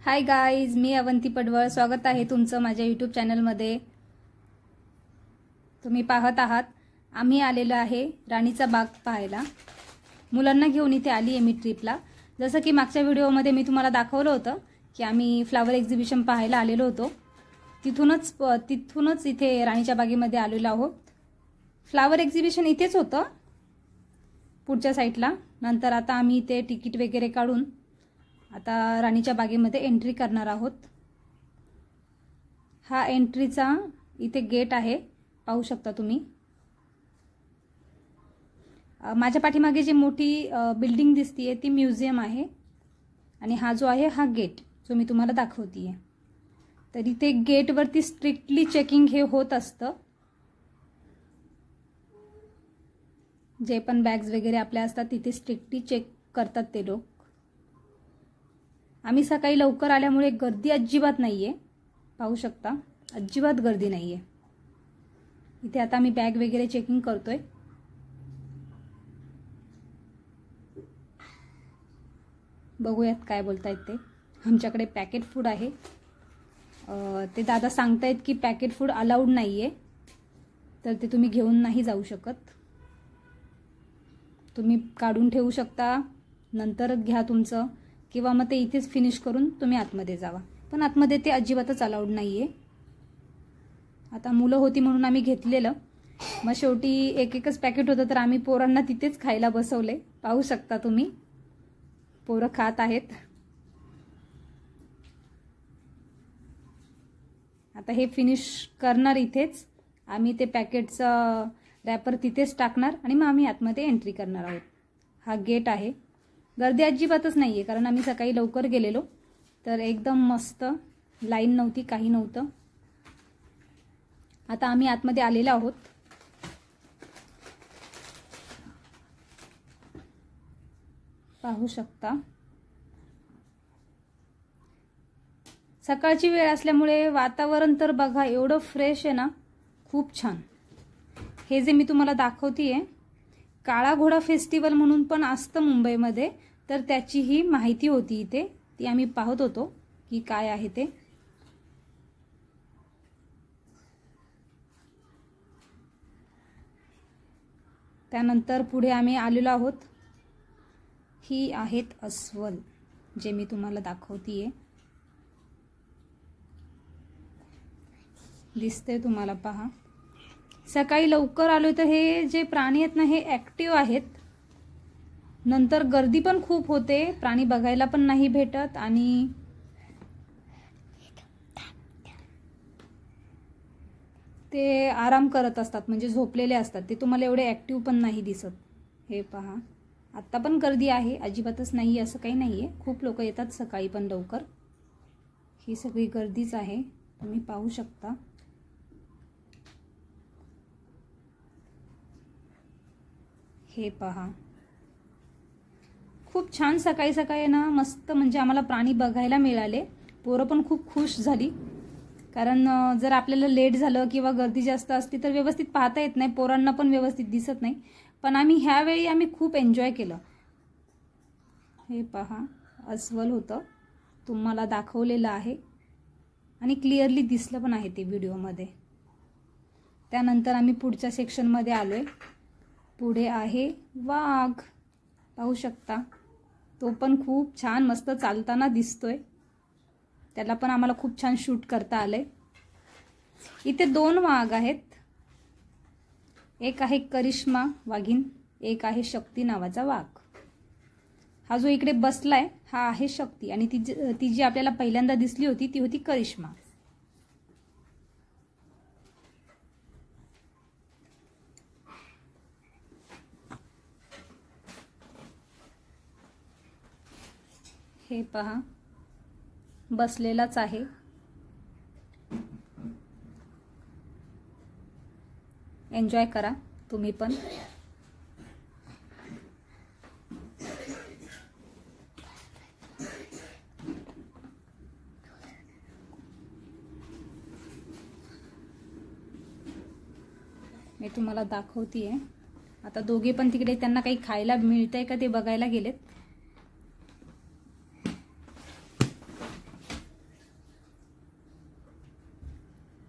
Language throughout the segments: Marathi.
हाय गाईज, मी अवंती पडवळ. स्वागत आहे तुमचं माझ्या यूट्यूब चॅनलमध्ये. तुम्ही पाहत आहात आम्ही आलेलो आहे राणीचा बाग पाहायला. मुलांना घेऊन इथे आली आहे मी ट्रिपला. जसं की मागच्या व्हिडिओमध्ये मी तुम्हाला दाखवलं होतं की आम्ही फ्लावर एक्झिबिशन पाहायला आलेलो होतो. तिथूनच इथे राणीच्या बागेमध्ये आलेलो आहोत. फ्लावर एक्झिबिशन इथेच होतं पुढच्या साईडला. नंतर आता आम्ही इथे तिकीट वगैरे काढून आता राणीच्या बागेमध्ये एंट्री करणार आहोत. हा एंट्रीचा इथे गेट आहे, पाहू शकता तुम्ही. माझ्या पाठीमागे जी मोठी बिल्डिंग दिसतीये ती म्युझियम आहे आणि हा जो आहे हा गेट जो मी तुम्हाला दाखवतीये. तर इथे गेटवरती स्ट्रिक्टली चेकिंग हे होत असतं. जे पण बॅग्स वगैरे आपल्या असतात तिथे स्ट्रिक्टली चेक करतात ते लोक. आम्ही सकाळी लवकर आल्यामुळे गर्दी अजिबात नाहीये, पाहू शकता. अजिबात गर्दी नाहीये इथे. आता मी बॅग वगैरे चेकिंग करतोय. बघूयात काय बोलतायत ते. आमच्याकडे पॅकेट फूड आहे. ते दादा सांगतायत की पॅकेट फूड अलाउड नाहीये, तर ते तुम्ही घेऊन नाही जाऊ शकत. तुम्ही काढून ठेवू शकता, नंतर घ्या तुमचं, किंवा मग ते इथेच फिनिश करून तुम्ही आतमध्ये जावा. पण आतमध्ये ते अजिबातच अलाउड नाहीये. आता मुलं होती म्हणून आम्ही घेतलेलं. मग शेवटी एकच पॅकेट होतं तर आम्ही पोरांना तिथेच खायला बसवले. पाहू शकता तुम्ही, पोरं खात आहेत. आता हे फिनिश करणार इथेच. आम्ही ते पॅकेटचं रॅपर तिथेच टाकणार आणि मग आम्ही आतमध्ये एंट्री करणार आहोत. हा गेट आहे. गर्दी अजिबातच नाहीये कारण आम्ही सकाळी लवकर गेलेलो, तर एकदम मस्त. लाईन नव्हती, काही नव्हतं. आता आम्ही आतमध्ये आलेलो आहोत. पाहू शकता. सकाळची वेळ असल्यामुळे वातावरण तर बघा एवढं फ्रेश आहे ना, खूप छान. हे जे मी तुम्हाला दाखवतीये काळा घोडा फेस्टिवल म्हणून पण असतं मुंबईमध्ये, तर त्याची ही माहिती होती इथे. ती आम्ही पाहत होतो की काय आहे ते. त्यानंतर पुढे आम्ही आलेलो आहोत. ही आहेत अस्वल जे मी तुम्हाला दाखवतीये. दिसते तुम्हाला, पहा. सकाळी लवकर आलो तर हे जे प्राणी आहेत ना हे ऍक्टिव्ह आहेत. नंतर गर्दी पण खूप होते, प्राणी बघायला पण नाही भेटत आणि ते आराम करत असतात, म्हणजे झोपलेले असतात. ते तुम्हाला एवढे ऍक्टिव्ह पण नाही दिसत. हे पहा, आता पण गर्दी आहे, अजिबातच नाही असं काही नाहीये. खूप लोक येतात सकाळी पण लवकर. ही सगळी गर्दीच आहे, तुम्ही पाहू शकता. हे पहा, खूप छान. सकाळी सकाळी ना मस्त, म्हणजे आम्हाला प्राणी बघायला मिळाले. पोरं पण खूप खुश झाली, कारण जर आपल्याला लेट झालं किंवा गर्दी जास्त असती तर व्यवस्थित पाहता येत नाही, पोरांना पण व्यवस्थित दिसत नाही. पण ह्यावेळी आम्ही खूप एन्जॉय केलं. हे पहा, अस्वल होतं, तुम्हाला दाखवलेलं आहे आणि क्लिअरली दिसलं पण आहे ते व्हिडिओमध्ये. त्यानंतर आम्ही पुढच्या सेक्शनमध्ये आलोय. पुढे आहे वाघ, पाहू शकता. तो पण खूप छान मस्त चालताना दिसतोय. त्याला पण आम्हाला खूप छान शूट करता आलंय. इथे 2 वाघ आहेत. एक आहे करिश्मा वाघीण, एक आहे शक्ती नावाचा वाघ. हा जो इकडे बसलाय हा आहे शक्ती आणि ती जी आपल्याला पहिल्यांदा दिसली होती ती होती करिश्मा. हे पहा, बसलेलाच आहे. एन्जॉय करा तुम्ही पण. मी तुम्हाला दाखवतीये. आता दोघे पण तिकडे त्यांना काही खायला मिळतंय का ते बघायला गेलेत.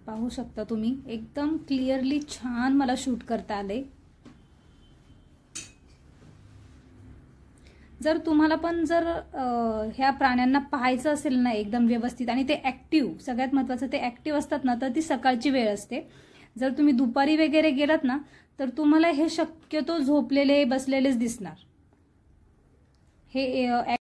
पाहू शकता तुम्ही, एकदम क्लिअरली छान मला शूट करता आले। जर तुम्हाला पण जर ह्या प्राण्यांना पाहायचं असेल ना एकदम व्यवस्थित आणि ते ऍक्टिव्ह, सगळ्यात महत्त्वाचं ते ऍक्टिव्ह असतात ना, तर ती सकाळची वेळ असते। जर तुम्ही दुपारी वगैरे गेलात ना तर तुम्हाला हे शक्यतो झोपलेले बसलेलेच दिसणार। हे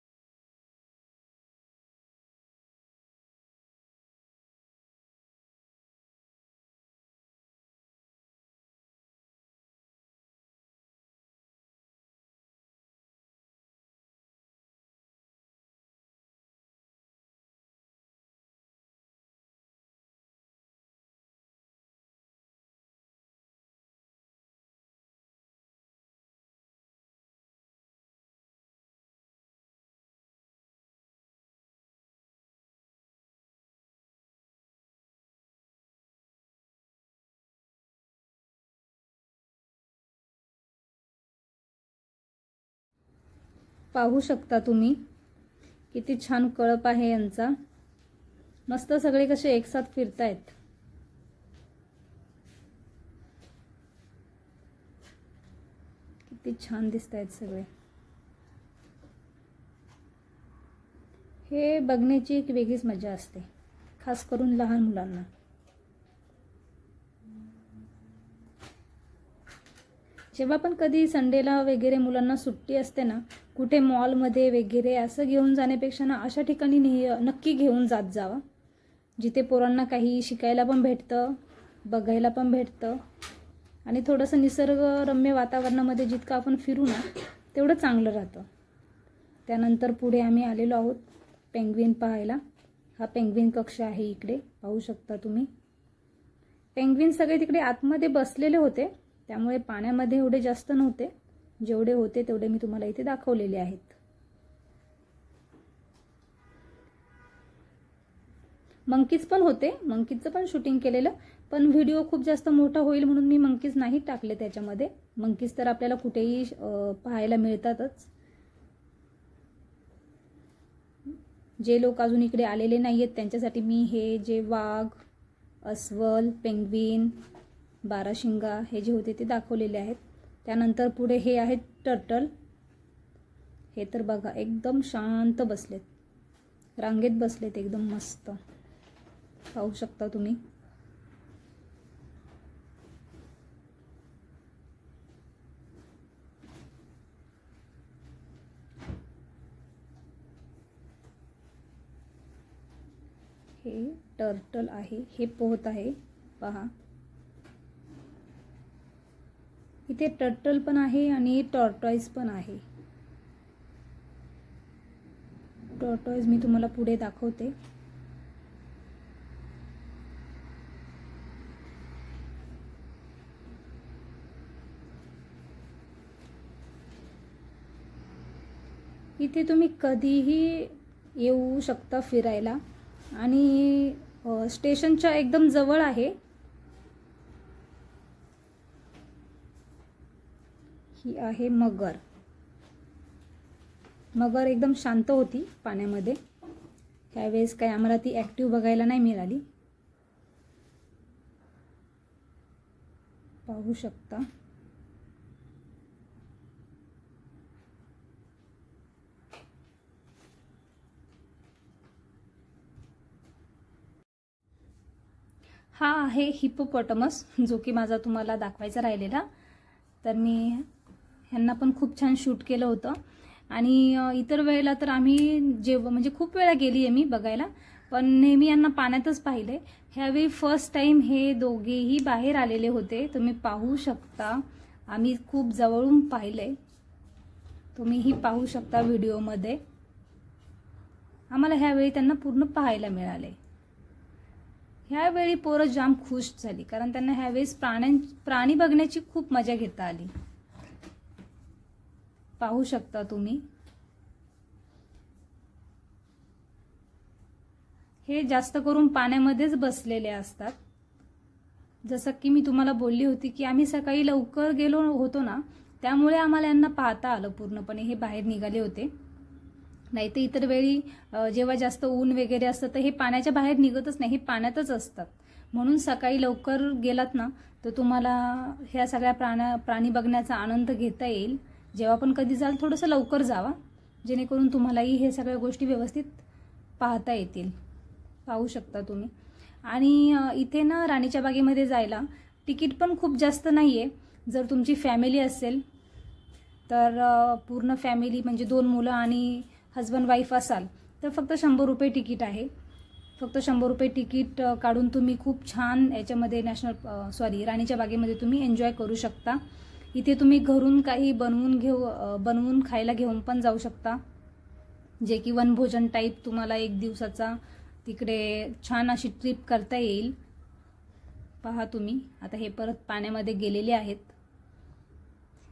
पाहू शकता तुम्ही, किती छान कळप आहे यांचा, मस्त सगळे कसे एकसाथ फिरतायत। किती छान दिसतायत सगळे। हे बघण्याची एक वेगळीच मजा असते, खास करून लहान मुलांना। जेव्हा पण कधी संडेला वगैरे मुलांना सुट्टी असते ना, कुठे मॉलमध्ये वगैरे असं घेऊन जाण्यापेक्षा ना अशा ठिकाणी नक्की घेऊन जात जावा, जिथे पोरांना काही शिकायला पण भेटतं, बघायला पण भेटतं आणि थोडंसं निसर्गरम्य वातावरणामध्ये जितकं आपण फिरू ना तेवढं चांगलं राहतं। त्यानंतर पुढे आम्ही आलेलो आहोत पेंग्विन पाहायला। हा पेंग्विन कक्ष आहे इकडे, पाहू शकता तुम्ही। पेंग्विन सगळे तिकडे आतमध्ये बसलेले होते, त्यामुळे पाण्यामध्ये एवढे जास्त नव्हते, जेवढे होते तेवढे मी तुम्हाला इथे दाखवलेले आहेत। मंकीज पण होते, मंकीजचं पण शूटिंग केलेलं, पण व्हिडिओ खूप जास्त मोठा होईल म्हणून मी मंकीज नाही टाकले त्याच्यामध्ये। मंकीज तर आपल्याला कुठेही पाहायला मिळतातच। जे लोक अजून इकडे आलेले नाहीयेत त्यांच्यासाठी मी हे जे वाघ, अस्वल, पेंग्विन, बाराशिंगा हे जे होते ते दाखवलेले आहेत। त्यानंतर पुढे हे आहेत टर्टल। हे तर बघा एकदम शांत बसलेत, रांगेत बसलेत एकदम मस्त, पाहू शकता तुम्ही। हे टर्टल आहे, हे पोहत आहे पहा। इथे टर्टल पण आहे आणि टॉर्टॉइज पण आहे। टॉर्टॉइज मी तुम्हाला पुढे दाखवते। इथे तुम्ही कधीही येऊ शकता फिरायला आणि स्टेशनच्या एकदम जवळ आहे। ही आहे मगर। मगर एकदम शांत होती पाण्यामध्ये, ह्यावेळेस काही आम्हाला ती ऍक्टिव्ह बघायला नाही मिळाली, पाहू शकता। हा आहे हिप्पोपॉटमस, जो की माझा तुम्हाला दाखवायचा राहिलेला। तर मी ह्यांना पण खूप छान शूट केलं होतं आणि इतर वेळेला तर आम्ही जेव्हा म्हणजे खूप वेळा गेली आहे मी बघायला, पण नेहमी यांना पाण्यातच पाहिले। ह्यावेळी फर्स्ट टाइम हे दोघेही बाहेर आलेले होते, तुम्ही पाहू शकता। आम्ही खूप जवळून पाहिले, तुम्हीही पाहू शकता व्हिडिओमध्ये। आम्हाला ह्यावेळी त्यांना पूर्ण पाहायला मिळाले। ह्यावेळी पोरं जाम खुश झाली, कारण त्यांना ह्यावेळेस प्राणी बघण्याची खूप मजा घेता आली, पाहू शकता तुम्ही। हे जास्त करून पाण्यामध्येच बसलेले असतात। जसं की मी तुम्हाला बोलली होती की आम्ही सकाळी लवकर गेलो होतो ना, त्यामुळे आम्हाला यांना पाहता आलं पूर्णपणे। हे बाहेर निघाले होते, नाही तर इतर वेळी जेव्हा जास्त ऊन वगैरे असतं तर हे पाण्याच्या बाहेर निघतच नाही, हे पाण्यातच असतात। म्हणून सकाळी लवकर गेलात ना तर तुम्हाला ह्या सगळ्या प्राणी बघण्याचा आनंद घेता येईल. जेव्हा पण कधी जाल थोडंसं लवकर जावा, जेणेकरून तुम्हालाही हे सगळ्या गोष्टी व्यवस्थित पाहता येतील. पाहू शकता तुम्ही. आणि इथे ना राणीच्या बागेमध्ये जायला तिकीट पण खूप जास्त नाही आहे. जर तुमची फॅमिली असेल तर पूर्ण फॅमिली म्हणजे 2 मुलं आणि हजबंड वाईफ असाल तर फक्त 100 रुपये तिकीट आहे. फक्त 100 रुपये तिकीट काढून तुम्ही खूप छान याच्यामध्ये राणीच्या बागेमध्ये तुम्ही एन्जॉय करू शकता. इथे तुम्ही घरून काही बनवून खायला घेऊन पण जाऊ शकता, जे की वनभोजन टाईप तुम्हाला 1 दिवसाचा तिकडे छान अशी ट्रिप करता येईल. पहा तुम्ही. आता हे परत पाण्यामध्ये गेलेले आहेत.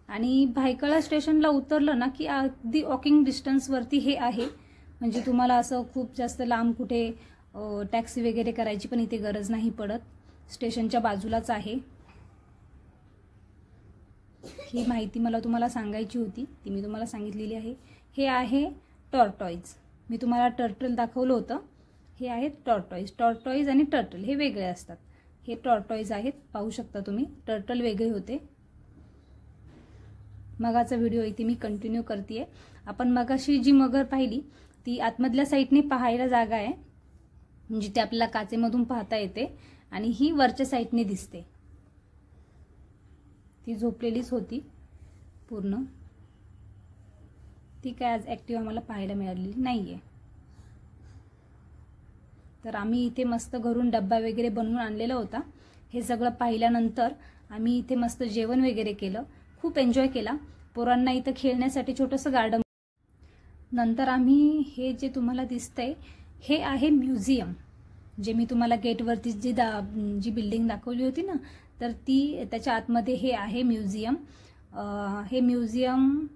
आणि भायखळा स्टेशनला उतरलं ना की अगदी वॉकिंग डिस्टन्सवरती हे आहे. म्हणजे तुम्हाला असं खूप जास्त लांब कुठे टॅक्सी वगैरे करायची पण इथे गरज नाही पडत. स्टेशनच्या बाजूलाच आहे. ही माहिती मला तुम्हाला सांगायची होती, ती मी तुम्हाला सांगितलेली आहे. हे आहे टॉर्टॉईज. मी तुम्हाला टर्टल दाखवलं होतं. हे आहेत टॉर्टॉईज. टॉर्टॉईज आणि टर्टल हे वेगळे असतात. हे टॉर्टॉईज आहेत, पाहू शकता तुम्ही. टर्टल वेगळे होते. मगाचा व्हिडिओ इथे मी कंटिन्यू करते. आपण मगाशी जी मगर पाहिली ती आतमधल्या साईडने पाहायला जागा आहे, म्हणजे ते आपल्याला काचेमधून पाहता येते. आणि ही वरच्या साईडने दिसते. ती झोपलेलीच होती पूर्ण. ती काय आज ॲक्टिव्ह आम्हाला पाहायला मिळालेली नाहीये. तर आम्ही इथे मस्त घरून डब्बा वगैरे बनवून आणलेला होता. हे सगळं पाहिल्यानंतर आम्ही इथे मस्त जेवण वगैरे केलं. खूप एन्जॉय केला. पोरांना इथं खेळण्यासाठी छोटंसं गार्डन. नंतर आम्ही हे जे तुम्हाला दिसतंय हे आहे म्युझियम. जे मी तुम्हाला गेटवरती जी बिल्डिंग दाखवली होती ना, तर ती त्याच्या आतमध्ये हे आहे म्युझियम. हे म्युझियम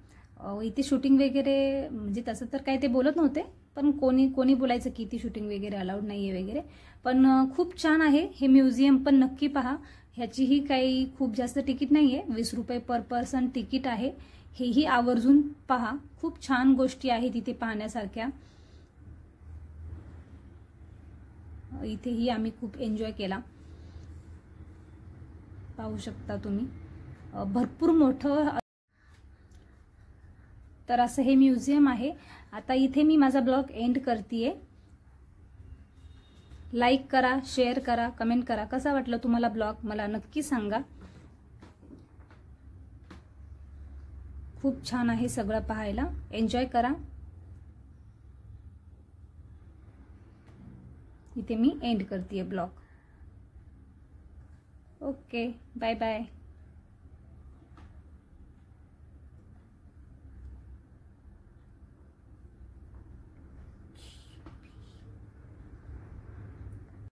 इथे शूटिंग वगैरे म्हणजे तसं तर काय ते बोलत नव्हते, पण कोणी बोलायचं की ती शूटिंग वगैरे अलाउड नाही आहे वगैरे. पण खूप छान आहे हे म्युझियम, पण नक्की पहा. ह्याचीही काही खूप जास्त तिकीट नाही आहे. 20 रुपये पर पर्सन तिकीट आहे. हेही आवर्जून पहा. खूप छान गोष्टी आहेत तिथे पाहण्यासारख्या. इथेही आम्ही खूप एन्जॉय केला. पाहू शकता तुम्ही. भरपूर मोठं. तर असं हे म्युझियम आहे. आता इथे मी माझा ब्लॉग एंड करतेय. लाईक करा, शेअर करा, कमेंट करा. कसा वाटला तुम्हाला ब्लॉग मला नक्की सांगा. खूप छान आहे सगळं पाहायला. एन्जॉय करा. इथे मी एंड करतेय ब्लॉग. Okay, bye bye.